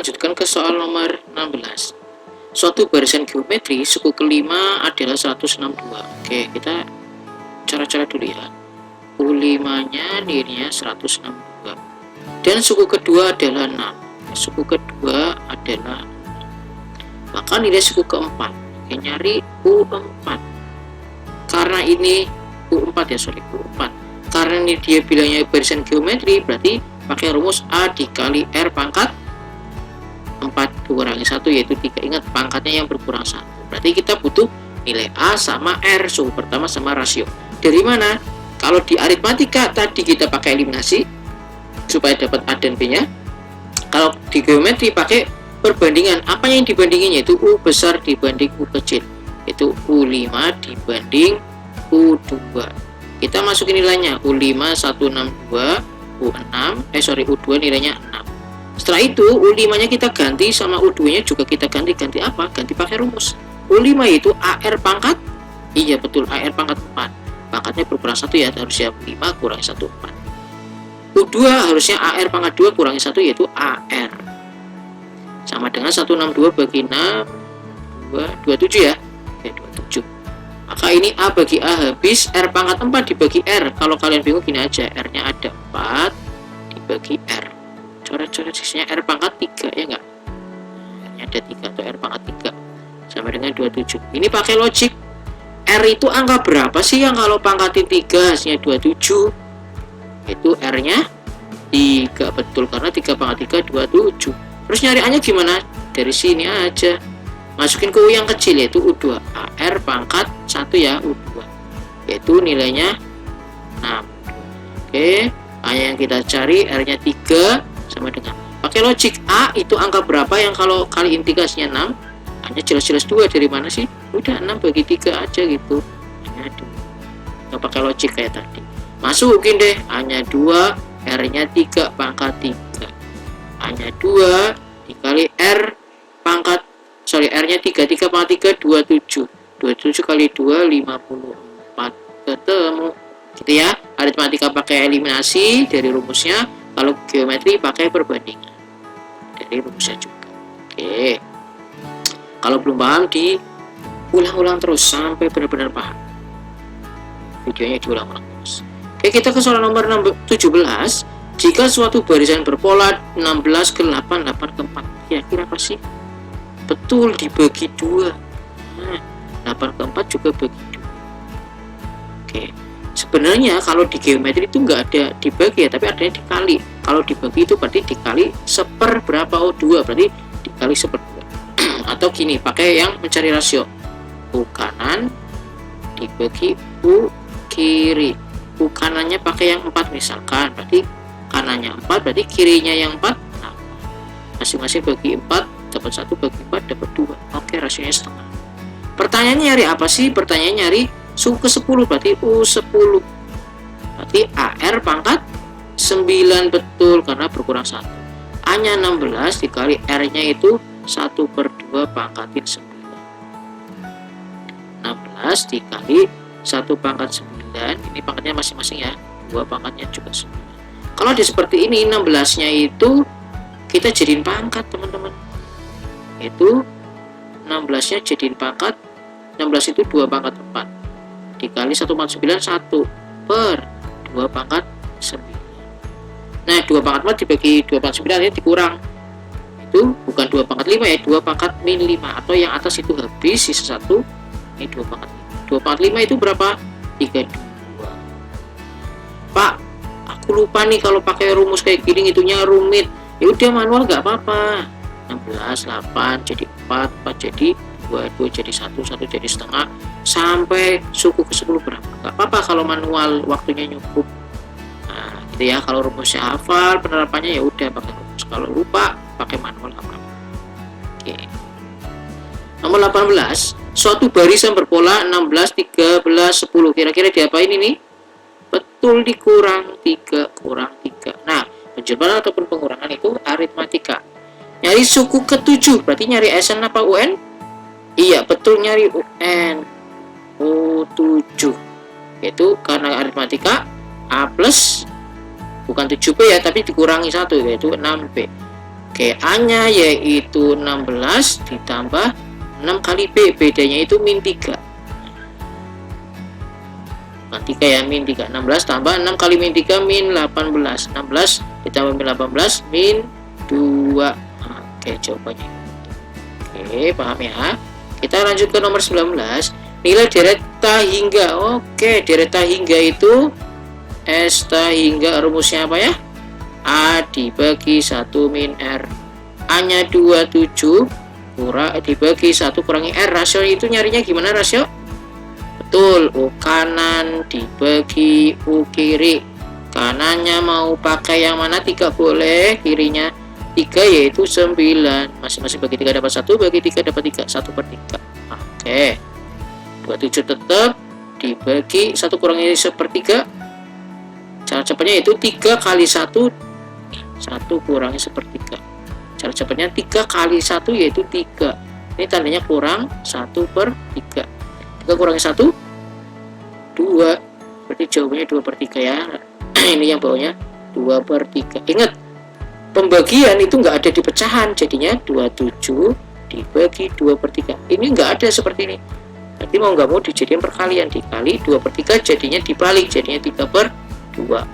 lanjutkan ke soal nomor 16. Suatu barisan geometri suku kelima adalah 162. Oke, kita cara-cara dulu ya. U5-nya nilainya 162. Dan suku kedua adalah 6. Suku kedua adalah 6. Maka nilai suku keempat. Oke, nyari U4. Karena ini U4 ya, U4. Karena ini dia bilangnya barisan geometri, berarti pakai rumus A dikali R pangkat 4 kurangi 1 yaitu 3. Ingat pangkatnya yang berkurang 1. Berarti kita butuh nilai A sama R, suku pertama sama rasio. Dari mana? Kalau di aritmatika tadi kita pakai eliminasi supaya dapat A dan B nya. Kalau di geometri pakai perbandingan. Apa yang dibandingin? Yaitu U besar dibanding U kecil, itu U5 dibanding U2. Kita masukin nilainya. U5 162, U2 nilainya 6. Setelah itu U5 nya kita ganti sama U2 nya juga kita ganti apa? Ganti pakai rumus. U5 itu AR pangkat, iya betul, AR pangkat 4. Pangkatnya berkurang 1 ya, harusnya 5 kurangi 1 4. U2 harusnya AR pangkat 2 kurangi 1 yaitu AR. Sama dengan 162 bagi 6 27 ya. Oke, 27. Maka ini A bagi A habis, R pangkat 4 dibagi R. Kalau kalian bingung gini aja, R-nya ada 4 dibagi R. Coret-coret sisinya R pangkat 3 ya enggak? R-nya ada 3 atau R pangkat 3 sama dengan 27. Ini pakai logik. R itu angka berapa sih yang kalau pangkatin 3 hasilnya 27? Itu R-nya 3, betul, karena 3 pangkat 3 27. Terus nyari A-nya gimana? Dari sini aja. Masukin ke U yang kecil yaitu U2. R pangkat 1 ya, U2. Yaitu nilainya 6. Oke, A yang kita cari R-nya 3 sama dengan, pakai logik, A itu angka berapa yang kalau kaliin 3 hasilnya 6? A-nya jelas-jelas 2, dari mana sih? Udah 6 bagi 3 aja gitu. A-nya 2. Nggak pakai logik kayak tadi. Masukin deh, A-nya 2, R-nya 3 pangkat 3. A-nya 2 dikali R pangkat, R-nya 3 pangkat 3 27. 27 kali 2 54. Ketemu. Gitu ya. Aritmatika pakai eliminasi dari rumusnya. Kalau geometri pakai perbandingan dari rumusnya juga. Oke. Kalau belum paham diulang-ulang terus sampai benar-benar paham. Videonya diulang-ulang terus. Oke, kita ke soal nomor 17. Jika suatu barisan berpola 16 ke 8, 8 ke 4, kira-kira apa sih? Betul, dibagi 2. Nah, 8 ke 4 juga bagi 2. Oke. Sebenarnya kalau di geometri itu nggak ada dibagi ya, tapi adanya dikali. Kalau dibagi itu berarti dikali seper berapa O2, berarti dikali seper 2. Atau gini, pakai yang mencari rasio. U kanan dibagi U kiri. U kanannya pakai yang 4 misalkan, berarti kanannya 4, berarti kirinya yang 4. Nah, masing-masing bagi 4, dapat 1 bagi 4, dapat 2. Oke, rasionya setengah. Pertanyaannya nyari apa sih? Pertanyaannya nyari suku ke-10, berarti U10. Berarti AR pangkat 9, betul, karena berkurang 1. A-nya 16 dikali R-nya itu 1/2 pangkatin 9. 16 dikali 1 pangkat 9, ini pangkatnya masing-masing ya, 2 pangkatnya juga 9. Kalau di seperti ini, 16-nya itu kita jadiin pangkat, teman-teman. Itu 16-nya jadiin pangkat, 16 itu 2 pangkat 4. Dikali 1 pangkat 9, 1 per 2 pangkat 9. Nah, 2 pangkat 4 dibagi 2 pangkat 9 ini dikurang. Itu bukan 2 pangkat 5 ya, 2 pangkat min 5. Atau yang atas itu habis, sisa 1. Ini 2 pangkat 5. 2 pangkat 5 itu berapa? 32. Pak, aku lupa nih kalau pakai rumus kayak gini, hitungnya rumit. Ya udah manual nggak apa-apa. 16, 8 jadi 4, 4 jadi 2, 2 jadi 1, 1 jadi setengah, sampai suku ke-10 berapa. Nggak apa-apa kalau manual, waktunya cukup. Nah, gitu ya. Kalau rumusnya hafal, penerapannya ya udah pakai rumus. Kalau lupa, pakai manual apa-apa. Oke. Nomor 18, suatu barisan berpola 16, 13, 10. Kira-kira diapain ini? Betul, dikurang 3 kurang 3. Nah, penjumlahan ataupun pengurangan itu aritmatika. Nyari suku ke-7, berarti nyari SN apa UN? Iya, betul, nyari UN. U7. Itu karena aritmatika A plus, bukan 7B ya, tapi dikurangi 1, yaitu 6B. Oke, A-nya yaitu 16 ditambah 6 kali B, bedanya itu min 3. Nanti kayak min 3, 16 tambah 6 kali min 3 min 18. 16 ditambah min 18 min 2. Oke, jawabannya. Oke, paham ya? Kita lanjut ke nomor 19. Nilai delta hingga. Oke, delta hingga itu esta hingga rumusnya apa ya? A dibagi 1 min R. A-nya 27 dibagi 1 kurangi R. Rasio itu nyarinya gimana rasio? Betul, U kanan dibagi U kiri. Kanannya mau pakai yang mana? 3 boleh, kirinya 3 yaitu 9. Masing-masing bagi 3 dapat 1, bagi 3 dapat 3, 1 per 3. Oke, 27 tetap dibagi 1 kurangi 1/3. Cara cepatnya itu 3 kali 1, 1 kurangi 1/3. Cara cepatnya 3 kali 1 yaitu 3. Ini tandanya kurang 1/3. 3 kurangi 1, 2. Berarti jawabannya 2/3 ya. Ini yang bawahnya 2/3. Ingat, pembagian itu nggak ada di pecahan, jadinya 27 dibagi 2/3. Ini nggak ada seperti ini. Berarti mau nggak mau dijadikan perkalian, dikali 2/3 jadinya dibalik, jadinya 3/2.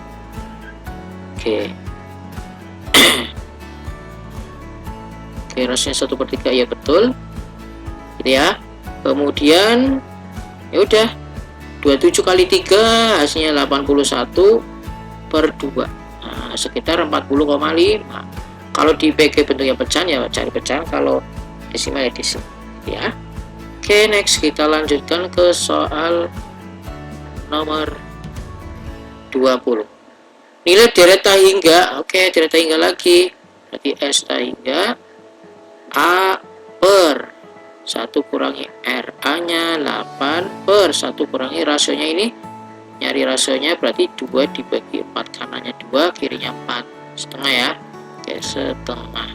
Oke. Oke, rasanya 1/3 ya betul. Gitu ya. Kemudian ya udah 27 kali 3 hasilnya 81/2. Nah, sekitar 40,5. Kalau dibagi bentuknya pecahan ya cari pecahan, kalau desimal ya desimal ya. Oke, next kita lanjutkan ke soal nomor 20. Nilai delta hingga. Oke, delta hingga lagi. Berarti esta hingga A per 1 kurangi R. A-nya 8 per 1 kurangi rasionya ini. Nyari rasionya berarti 2 dibagi 4. Kanannya 2, kirinya 4. Setengah ya. Oke, setengah.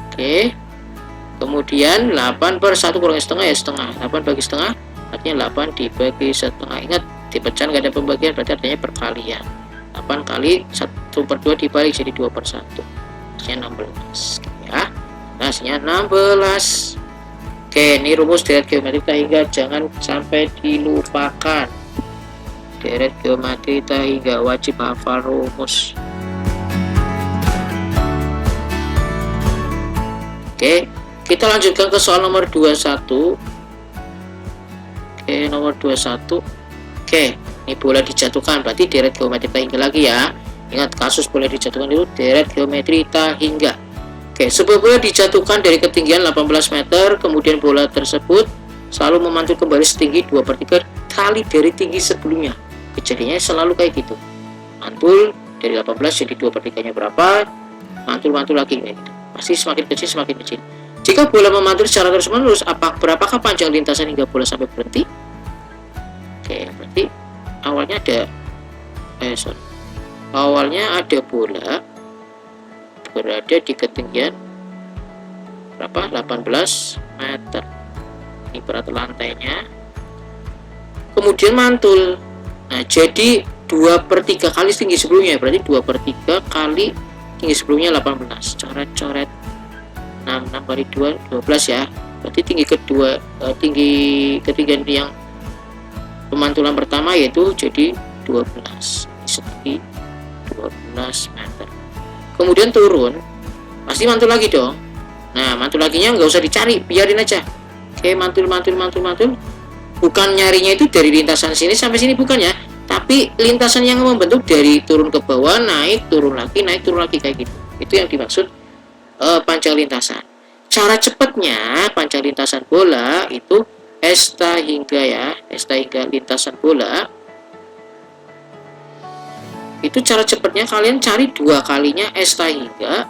Oke. Kemudian 8 per 1 kurangi setengah ya setengah. 8 bagi setengah artinya 8 dibagi setengah. Ingat, di pecahan gak ada pembagian, berarti artinya perkalian. 8 kali 1/2 dibalik jadi 2/1. Hasilnya 16 ya. Hasilnya 16. Oke, ini rumus deret geometri hingga jangan sampai dilupakan. Deret geometri hingga wajib hafal rumus. Oke, kita lanjutkan ke soal nomor 21. Oke, nomor 21. Oke, ini bola dijatuhkan, berarti deret geometri hingga lagi ya. Ingat, kasus bola dijatuhkan itu deret geometri hingga. Oke, sebuah bola dijatuhkan dari ketinggian 18 meter, kemudian bola tersebut selalu memantul kembali setinggi 2/3 kali dari tinggi sebelumnya. Kejadiannya selalu kayak gitu. Mantul dari 18 jadi 2/3-nya berapa? Mantul-mantul lagi kayak gitu. Pasti semakin kecil semakin kecil. Jika bola memantul secara terus-menerus, berapakah panjang lintasan hingga bola sampai berhenti? Oke, berarti awalnya ada bola berada di ketinggian berapa? 18 meter. Ini berat lantainya. Kemudian mantul. Nah, jadi 2/3 kali tinggi sebelumnya, berarti 2/3 kali tinggi sebelumnya 18. Cara coret 6 kali 2 12 ya. Berarti tinggi kedua, ketinggian yang pemantulan pertama yaitu jadi 12. Setinggi 12 meter. Kemudian turun, pasti mantul lagi dong. Nah, mantul laginya nggak usah dicari, biarin aja. Oke, mantul. Bukan nyarinya itu dari lintasan sini sampai sini, bukan ya, tapi lintasan yang membentuk dari turun ke bawah, naik turun lagi kayak gitu. Itu yang dimaksud panjang lintasan. Cara cepatnya panjang lintasan bola itu esta hingga lintasan bola. Itu cara cepatnya kalian cari 2 kalinya esta hingga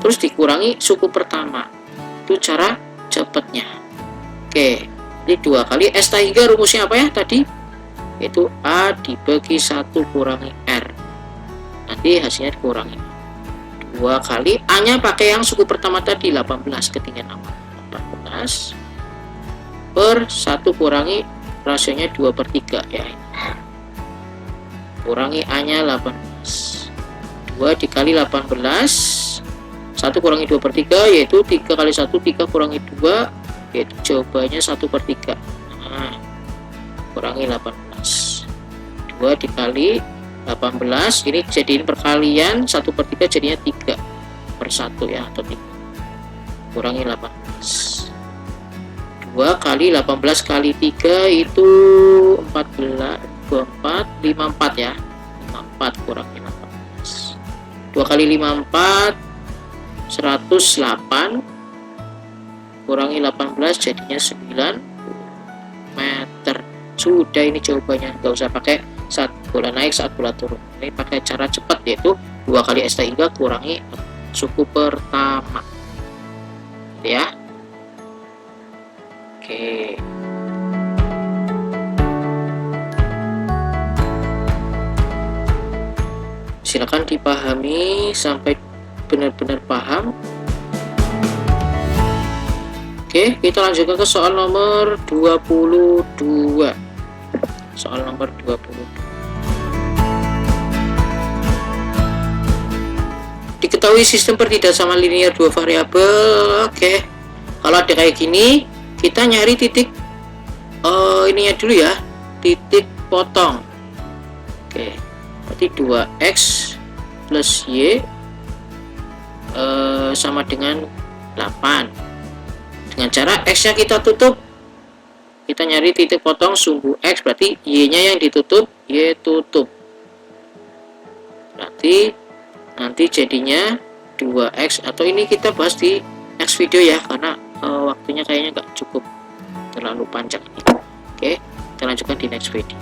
terus dikurangi suku pertama. Itu cara cepatnya. Oke, jadi 2 kali esta hingga rumusnya apa ya tadi? Itu A dibagi 1 kurangi R. Nanti hasilnya dikurangi 2 kali A nya pakai yang suku pertama tadi 18, ketinggian 18 per 1 kurangi rasionya 2/3 ya. Kurangi A nya 18, 2 dikali 18 1 kurangi 2/3 yaitu 3 kali 1 3 kurangi 2 yaitu jawabannya 1/3. Nah, kurangi 18, 2 dikali 18 ini jadiin perkalian 1/3 jadinya 3/1 ya, atau 3 kurangi 18, 2 kali 18 kali 3 itu 14, 24, 54 ya, 54 kurangi 18, 2 kali 54 108 kurangi 18 jadinya 9 meter. Sudah, ini jawabannya, nggak usah pakai saat bola naik saat bola turun, ini pakai cara cepat yaitu 2 kali S hingga kurangi suku pertama ya. Oke, silakan dipahami sampai benar-benar paham. Oke, kita lanjutkan ke soal nomor 22. Soal nomor 22. Diketahui sistem pertidaksamaan linear dua variabel. Oke, kalau ada kayak gini, kita nyari titik ininya dulu ya, titik potong. Oke, berarti 2x plus y sama dengan 8. Dengan cara x nya kita tutup, kita nyari titik potong sumbu x, berarti y nya yang ditutup, y tutup, berarti nanti jadinya 2x, atau ini kita bahas di next video ya, karena waktunya kayaknya nggak cukup, terlalu panjang ini. Oke, kita lanjutkan di next video.